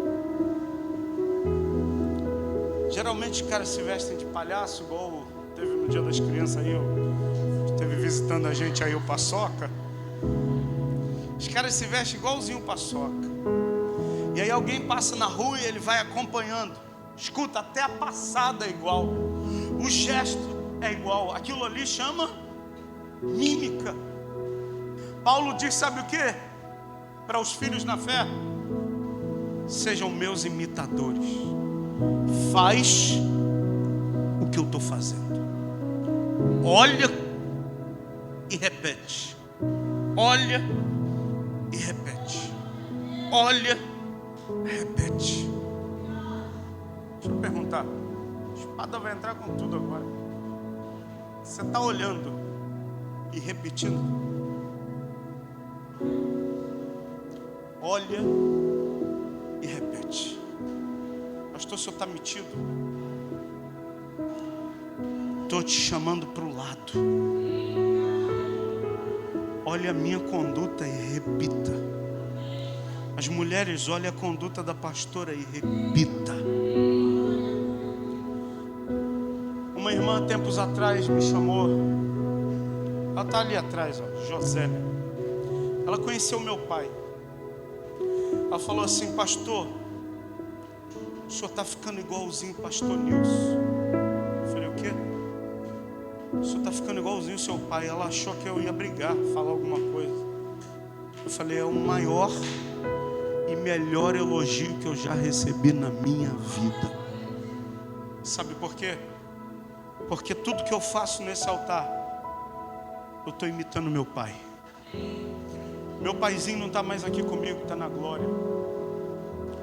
Geralmente os caras se vestem de palhaço, igual teve no Dia das Crianças aí, esteve visitando a gente aí o Paçoca. Os caras se vestem igualzinho o Paçoca. E aí alguém passa na rua e ele vai acompanhando. Escuta, até a passada é igual. O gesto é igual. Aquilo ali chama mímica. Paulo diz, sabe o que? Para os filhos na fé: sejam meus imitadores. Faz o que eu estou fazendo. Olha e repete. Olha e repete. Olha e repete. Deixa eu perguntar. A espada vai entrar com tudo agora. Você está olhando e repetindo? Olha e repete. Pastor, o senhor está metido? Estou te chamando para o lado. Olha a minha conduta e repita. As mulheres, olha a conduta da pastora e repita. Uma irmã, tempos atrás, me chamou. Ela está ali atrás, ó, Josélia. Ela conheceu meu pai. Ela falou assim: pastor, o senhor está ficando igualzinho o pastor Nilson. Eu falei: o quê? O senhor está ficando igualzinho o seu pai. Ela achou que eu ia brigar, falar alguma coisa. Eu falei: é o maior e melhor elogio que eu já recebi na minha vida. Sabe por quê? Porque tudo que eu faço nesse altar, eu estou imitando meu pai. Meu paizinho não está mais aqui comigo, está na glória.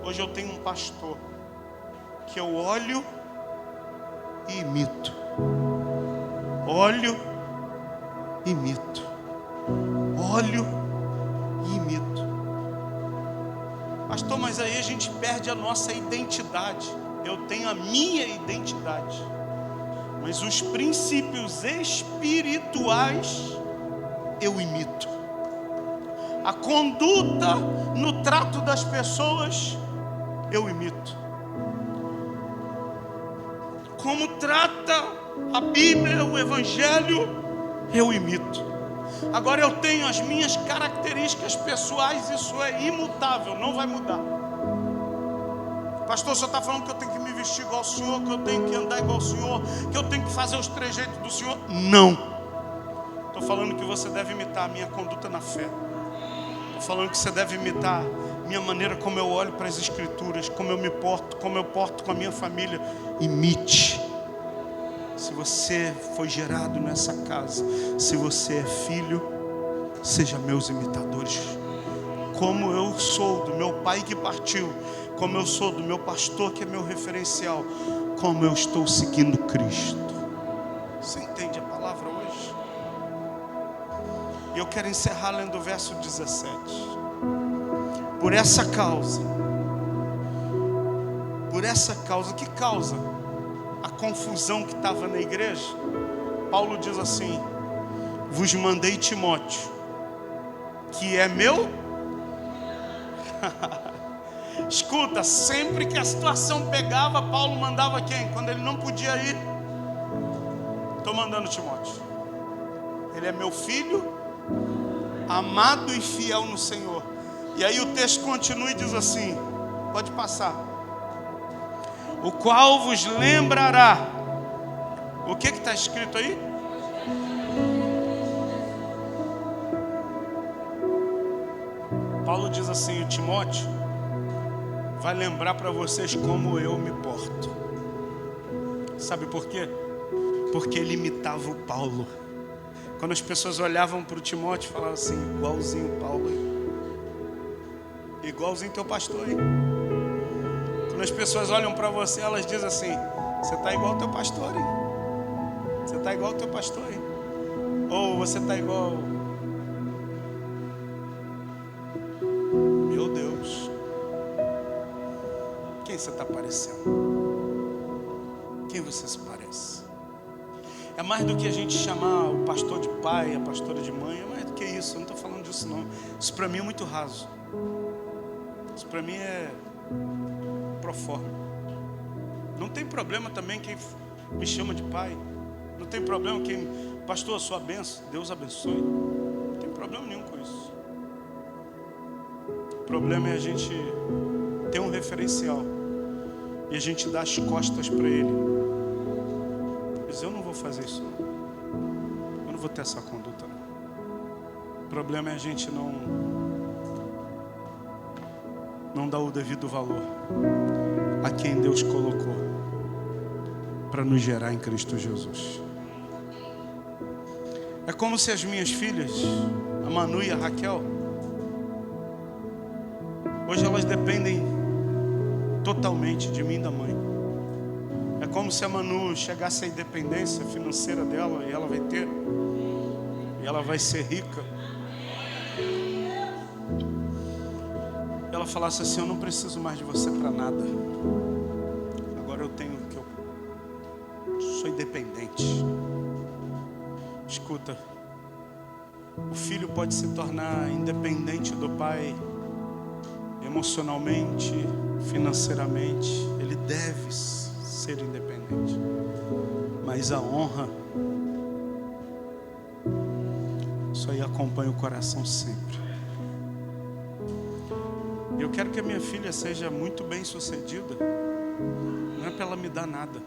Hoje eu tenho um pastor que eu olho e imito. Olho e imito. Olho e imito. Pastor, mas aí a gente perde a nossa identidade. Eu tenho a minha identidade, mas os princípios espirituais eu imito. A conduta no trato das pessoas eu imito. Como trata a Bíblia, o Evangelho, eu imito. Agora eu tenho as minhas características pessoais, isso é imutável, não vai mudar. Pastor, o senhor está falando que eu tenho que me vestir igual ao senhor, que eu tenho que andar igual ao senhor, que eu tenho que fazer os trejeitos do senhor? Não. Estou falando que você deve imitar a minha conduta na fé. Estou falando que você deve imitar a minha maneira como eu olho para as escrituras, como eu me porto, como eu porto com a minha família. Imite. Se você foi gerado nessa casa, se você é filho, seja meus imitadores. Como eu sou do meu pai que partiu, como eu sou do meu pastor que é meu referencial, como eu estou seguindo Cristo. Você entende a palavra hoje? E eu quero encerrar lendo o verso 17. Por essa causa, que causa? A confusão que estava na igreja. Paulo diz assim: vos mandei Timóteo, que é meu. Escuta, sempre que a situação pegava, Paulo mandava quem? Quando ele não podia ir, estou mandando Timóteo. Ele é meu filho, amado e fiel no Senhor. E aí o texto continua e diz assim, pode passar: o qual vos lembrará. O que está escrito aí? Paulo diz assim: o Timóteo vai lembrar para vocês como eu me porto. Sabe por quê? Porque ele imitava o Paulo. Quando as pessoas olhavam para o Timóteo, falavam assim: igualzinho o Paulo. Igualzinho teu pastor aí. Quando as pessoas olham para você, elas dizem assim: você está igual teu pastor, hein? Você está igual teu pastor, hein? Ou você está igual... Meu Deus. Quem você está parecendo? Quem você se parece? É mais do que a gente chamar o pastor de pai, a pastora de mãe. É mais do que isso, eu não estou falando disso não. Isso para mim é muito raso. Isso para mim é pro forma. Não tem problema também quem me chama de pai. Não tem problema quem... Pastor, sua bênção, Deus abençoe. Não tem problema nenhum com isso. O problema é a gente ter um referencial e a gente dar as costas para ele. Mas eu não vou fazer isso não. Eu não vou ter essa conduta não. O problema é a gente não dar o devido valor a quem Deus colocou para nos gerar em Cristo Jesus. É como se as minhas filhas, a Manu e a Raquel, hoje elas dependem totalmente de mim e da mãe. É como se a Manu chegasse à independência financeira dela, e ela vai ter, e ela vai ser rica. E ela falasse assim: eu não preciso mais de você para nada. Agora eu tenho o que eu sou independente. Escuta, o filho pode se tornar independente do pai emocionalmente, financeiramente. Ele deve ser independente. Mas a honra, isso aí acompanha o coração sempre. Eu quero que a minha filha seja muito bem sucedida. Não é para ela me dar nada.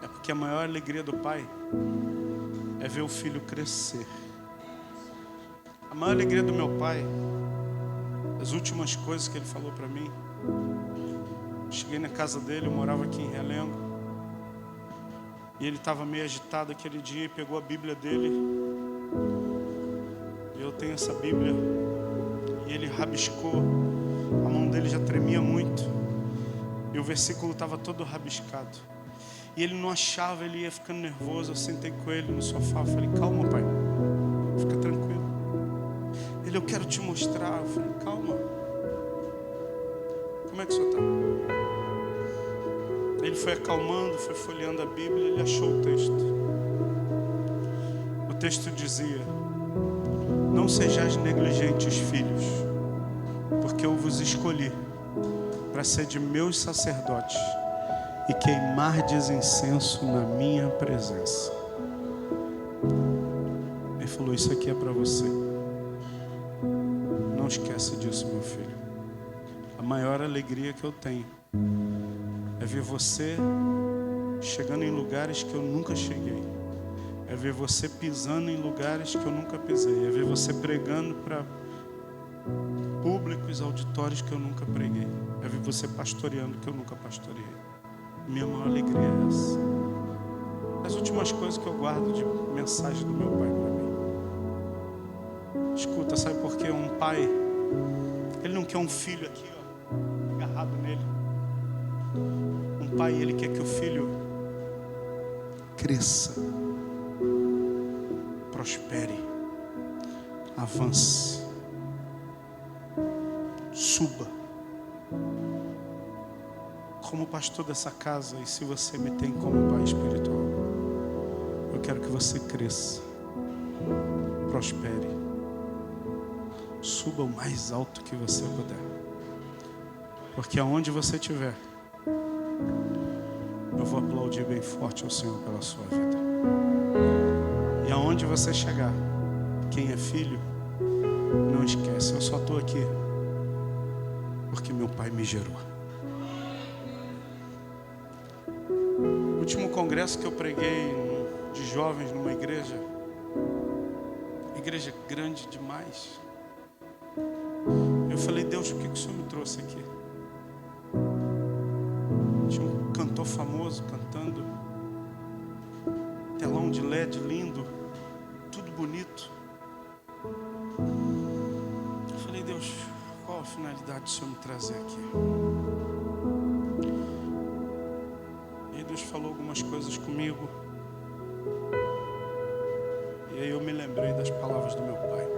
É porque a maior alegria do pai é ver o filho crescer. A maior alegria do meu pai, as últimas coisas que ele falou para mim, cheguei na casa dele, eu morava aqui em Realengo, e ele estava meio agitado aquele dia e pegou a Bíblia dele. Eu tenho essa Bíblia, e ele rabiscou, a mão dele já tremia muito, e o versículo estava todo rabiscado. E ele não achava, ele ia ficando nervoso. Eu sentei com ele no sofá, falei: calma, pai, fica tranquilo. Ele: eu quero te mostrar. Eu falei: calma, como é que o senhor está? Ele foi acalmando, foi folheando a Bíblia, ele achou o texto. O texto dizia: não sejais negligentes, filhos, porque eu vos escolhi para ser de meus sacerdotes e queimardes incenso na minha presença. Ele falou: isso aqui é para você. Não esquece disso, meu filho. A maior alegria que eu tenho é ver você chegando em lugares que eu nunca cheguei. É ver você pisando em lugares que eu nunca pisei. É ver você pregando para públicos, auditórios que eu nunca preguei. É ver você pastoreando que eu nunca pastoreei. Minha maior alegria é essa. As últimas coisas que eu guardo de mensagem do meu pai para mim. Escuta, sabe por quê? Um pai, ele não quer um filho aqui, ó, agarrado nele. Um pai, ele quer que o filho cresça, prospere, avance, suba. Como pastor dessa casa, e se você me tem como pai espiritual, eu quero que você cresça, prospere, suba o mais alto que você puder, porque aonde você estiver, eu vou aplaudir bem forte ao Senhor pela sua vida. E aonde você chegar, quem é filho, não esquece: eu só estou aqui porque meu pai me gerou. O último congresso que eu preguei de jovens numa igreja grande demais, eu falei: Deus, por que o Senhor me trouxe aqui? Tinha um cantor famoso cantando, telão de LED lindo, tudo bonito. Eu falei: Deus, qual a finalidade oportunidade do Senhor me trazer aqui. E Deus falou algumas coisas comigo. E aí eu me lembrei das palavras do meu pai.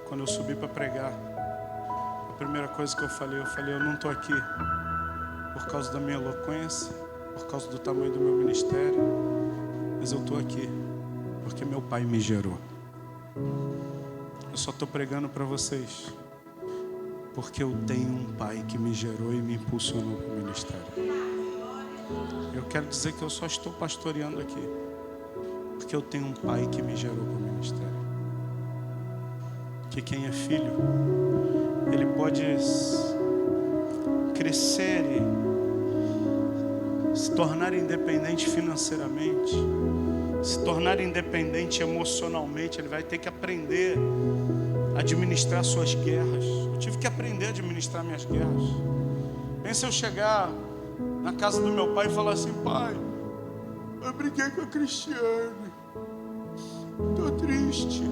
Quando eu subi para pregar, a primeira coisa que eu falei, eu não estou aqui por causa da minha eloquência, por causa do tamanho do meu ministério, mas eu estou aqui porque meu pai me gerou. Eu só estou pregando para vocês porque eu tenho um pai que me gerou e me impulsionou para o ministério. Eu quero dizer que eu só estou pastoreando aqui porque eu tenho um pai que me gerou para o ministério. Que quem é filho, ele pode crescer e se tornar independente financeiramente, se tornar independente emocionalmente. Ele vai ter que aprender a administrar suas guerras. Eu tive que aprender a administrar minhas guerras. Pensa eu chegar na casa do meu pai e falar assim: pai, eu briguei com a Cristiane, estou triste.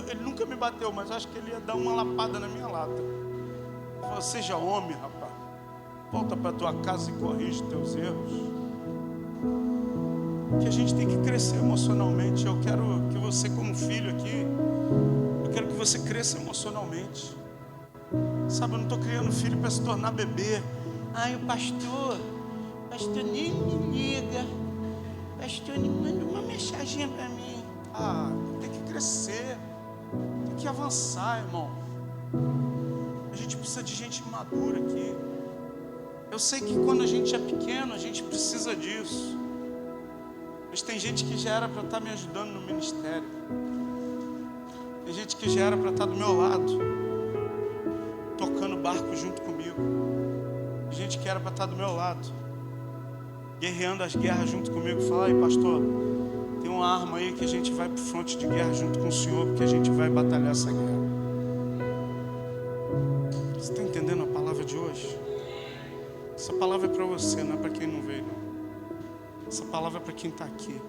Ele nunca me bateu, mas acho que ele ia dar uma lapada na minha lata. Ele falou: seja homem, rapaz, volta para tua casa e corrige teus erros. Que a gente tem que crescer emocionalmente. Eu quero que você, como filho aqui, eu quero que você cresça emocionalmente. Sabe, eu não estou criando filho para se tornar bebê. Ai, o pastor nem me liga, pastor nem manda uma mensagem para mim. Ah, tem que crescer, tem que avançar, irmão. A gente precisa de gente madura aqui. Eu sei que quando a gente é pequeno, a gente precisa disso. Mas tem gente que já era para estar me ajudando no ministério. Tem gente que já era para estar do meu lado, tocando barco junto comigo. Tem gente que era para estar do meu lado, guerreando as guerras junto comigo. Fala: aí, pastor, tem uma arma aí que a gente vai para o fronte de guerra junto com o senhor, porque a gente vai batalhar essa guerra. Você está entendendo a palavra de hoje? Essa palavra é para você, não é para quem não veio, não. Essa palavra é para quem está aqui.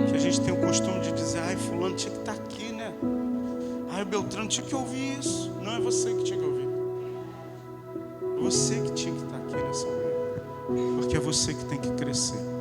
Que a gente tem o costume de dizer: ai, fulano tinha que estar aqui, né? Ai, o Beltrano tinha que ouvir isso. Não é você que tinha que ouvir. É você que tinha que estar aqui nessa manhã. Porque é você que tem que crescer.